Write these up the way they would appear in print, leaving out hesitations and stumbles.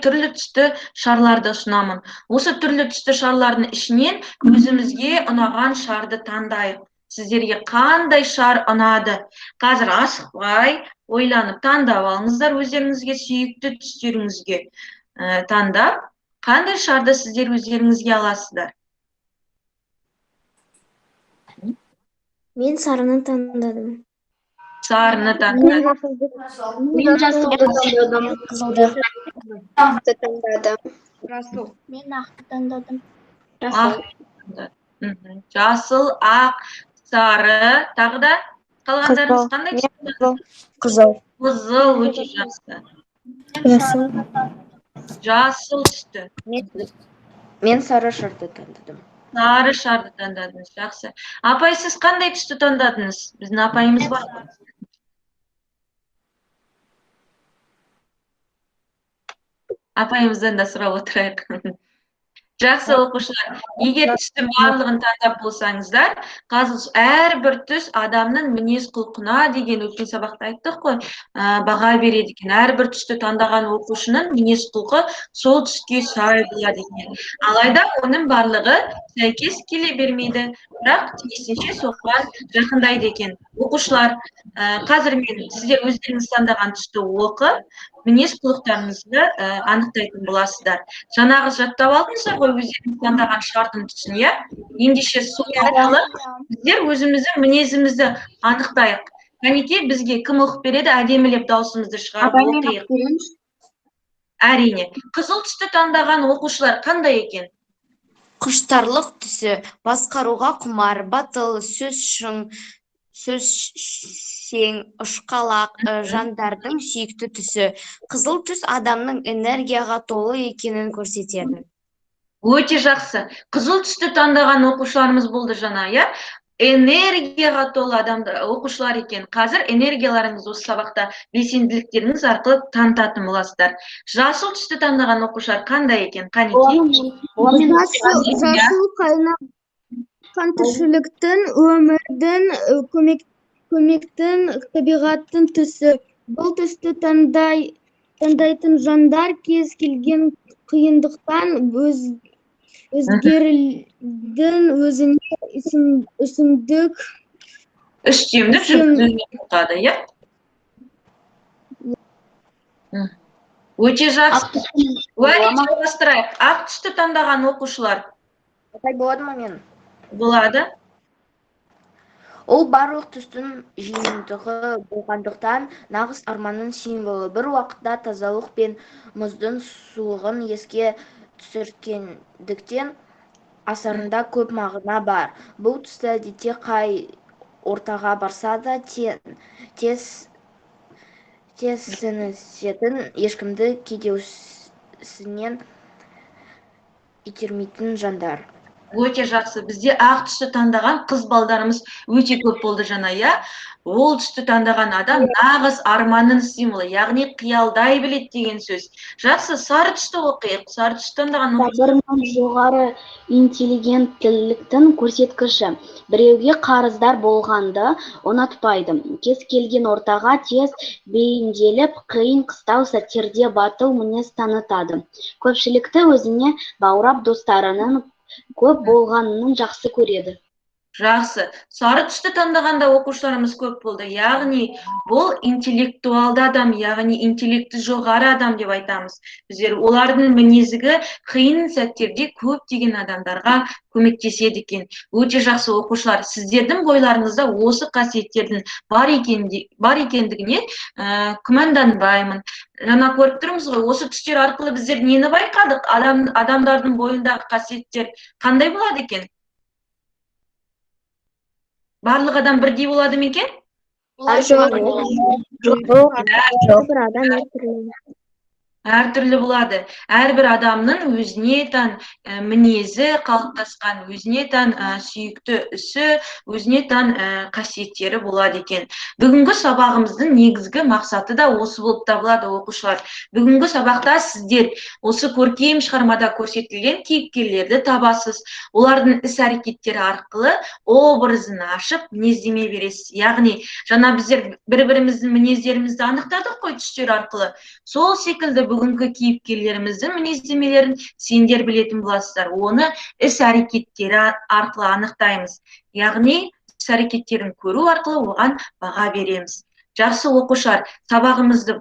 түрлі түсті шарларды ұсынамын. Осы түрлі түсті шарлардың ішінен өзімізге ұнаған шарды таңдайық. Сіздерге қандай шар ұнады? Қазір асықпай ойланып таңдап алыңыздар өздеріңізге сүйікті түстеріңізге таңдап, қандай шарды сіздер өздеріңізге аласыздар? Мен сарыны таңдадым. Сарыны таңдадым. Мен жасылды таңдадым. Қызылды таңдадым. Жасыл. Мен ақты таңдадым. Жасыл, ақ, сары, тағы да қалғандарыңыз қандай түсті? Қызыл. Қызыл, өте жақсы. Жасыл. Жасыл түсті. Мен сары шарды таңдадым. Сары шарды таңдадыңыз, жақсы. Апай, сіз қандай түсті таңдадыңыз? Біздің апайымыз бар. Апайымыздан да сұрап отырайық. Жақсы оқушылар, егер түстің барлығын таңдап болсаңыздар, қазір әрбір түс адамның мінез құлқына деген өткен сабақта айттық қой, баға береді екен. Әрбір түсті таңдаған оқушының мінез құлқы сол түске сай болады екен. Алайда оның барлығы сәйкес келе бермейді, бірақ тиісінше соған жақындайды екен. Оқушылар, қазір мен сіздер өздеріңіз таңдаған түсті оқып, мінез құлықтарыңызды анықтайтын боласыздар. Жаңағы жаттап алдыңыздар ғой өздеріңіз таңдаған шардың түсін, иә? Ендеше сол арқылы біздер өзіміздің мінезімізді анықтайық. Кәнеке, бізге кім оқып береді? Әдемілеп даусымызды шығарып оқиық. Әрине. Қызыл түсті таңдаған оқушылар қандай екен? Құштарлық түсі, басқаруға құмар, батыл, сөз сең, ұшқалақ жандардың сүйікті түсі. Қызыл түс адамның энергияға толы екенін көрсетеді. Өте жақсы. Қызыл түсті таңдаған оқушыларымыз болды жаңа, иә? Энергияға толы оқушылар екен. Қазір энергияларыңыз осы сабақта белсенділіктеріңіз арқылы танытатын боласыздар. Жасыл түсті таңдаған оқушылар қандай екен? Қанекей? Жасыл қайнаған тіршіліктің, өмірдің, көмектің, табиғаттың түсі. Бұл түсті таңдайтын жандар кез келген қиындықтан өзгерілдің өзіне үстемдік жүргізуге, иә? Өте жақсы. Жалғастырайық. Ақ түсті таңдаған оқушылар. Болады ма мен? Болады. Ол барлық түстің жиынтығы болғандықтан нағыз арманның символы. Бір уақытта тазалық пен мұздың суығын еске түсіргендіктен асарында көп мағына бар. Бұл түсті әдетте қай ортаға барса да тез сіңісетін, ешкімді кеудесінен итермейтін жандар. Өте жақсы. Бізде ақ түсті таңдаған қыз балдарымыз өте көп болды жаңа, иә? Ол түсті таңдаған адам нағыз арманның символы, яғни қиялдай біледі деген сөз. Жақсы, сары түсті оқиық. Сары түсті таңдаған сабырмен жоғары интеллигенттіліктің көрсеткіші. Біреуге қарыздар болғанды ұнатпайды. Кез келген ортаға тез бейімделіп, қиын-қыстау сәттерде батыл мінез танытады. Көпшілікті өзіне баурап достарының көп болғанын жақсы көреді. Жақсы. Сары түсті таңдағанда оқушыларымыз көп болды. Яғни бұл интеллектуалды адам, яғни интеллекті жоғары адам деп айтамыз. Біздер олардың мінезігі қиын сәттерде көптеген адамдарға көмектеседі екен. Өте жақсы оқушылар. Сіздердің бойларыңызда осы қасиеттердің бар екендігіне күмәнданбаймын. Жаңа көріп тұрмыз ғой, осы түстер арқылы біздер нені байқадық? Адамдардың бойындағы қасиеттер қандай болады екен? Барлық адам бірдей болады ма екен? Әртүрлі болады. Әрбір адамның өзіне тән мінезі қалыптасқан, өзіне тән сүйікті ісі, өзіне тән қасиеттері болады екен. Бүгінгі сабағымыздың негізгі мақсаты да осы болып табылады, оқушылар. Бүгінгі сабақта сіздер осы көркем шығармада көрсетілген кейіпкерлерді табасыз. Олардың іс-әрекеттері арқылы образын ашып, мінездеме бересіз. Яғни, жаңа біздер бір-біріміздің мінездерімізді анықтадық қой түстер арқылы. Сол секілді бүгінгі кейіпкерлеріміздің мінездемелерін сендер білетін боласыздар. Оны іс-әрекеттері арқылы анықтаймыз. Яғни, іс-әрекеттерін көру арқылы оған баға береміз. Жақсы оқушылар, сабағымызды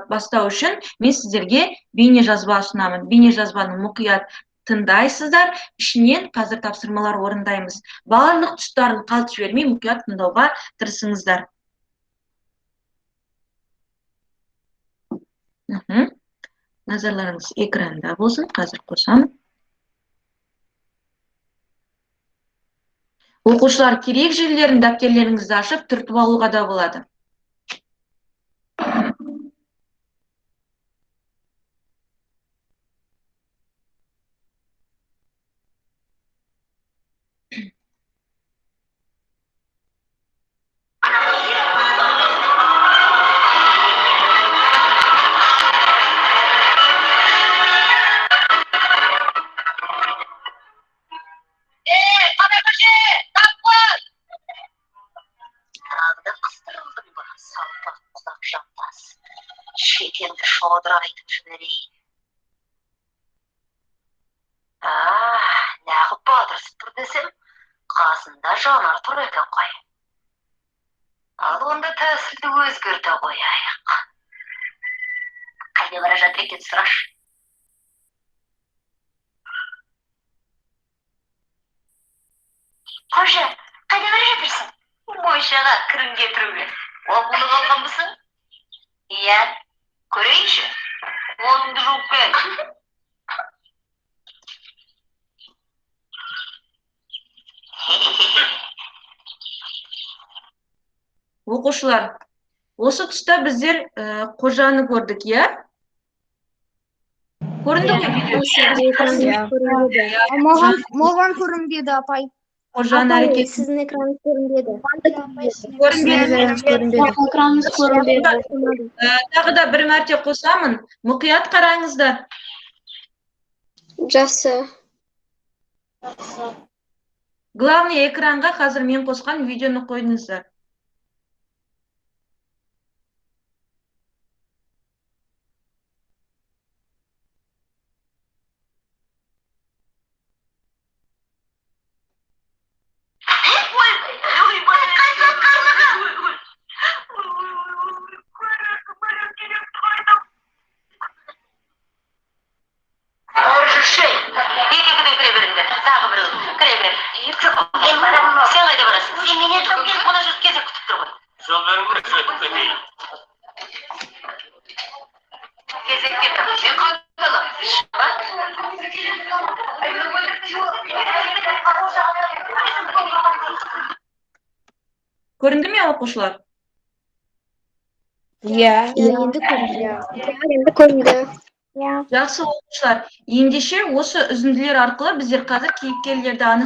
бастау үшін мен сіздерге бейне жазба ұсынамын. Бейне жазбаны мұқият тыңдайсыздар, ішінен қазір тапсырмалар орындаймыз. Барлық тұстарын қалт жібермей мұқият тыңдауға тырысыңыздар. Назарларыңыз экранда болсын, қазір қосамын. Оқушылар, керек жерлерін дәптерлеріңізді ашып түртіп алуға да болады. Шекенді шодыр айтып жіберейін. Нағып батырсып тұр десем, қасында жанар тұр екен қой. Ал онда тәсілді өзгерте қояйық. Қайда бара жатыр екен сұрашы? Қожа, қайда бара жатырсың? Мойшаға кірім кетіруге. Оқулы қалғанбысың? Иә, көрейінші. Қолыңды жуып кел. Оқушылар, осы тұста біздер қожаны көрдік, иә? Көрінді ғой? Маған көрінбеді, апай. Қожаны әрекет. Сіздің экраныңыз көрінбеді. Экранымыз көрінбеді. Тағы да бір мәрте қосамын. Мұқият қараңыздар. Жақсы. Главный экранға қазір мен қосқан видеоны қойыңыздар. Көрінді ме, оқушылар? Енді көрінді. Жақсы оқушылар. Ендеше осы үзінділер арқылы біздер қазір кейіпкерлерді анықтаймыз.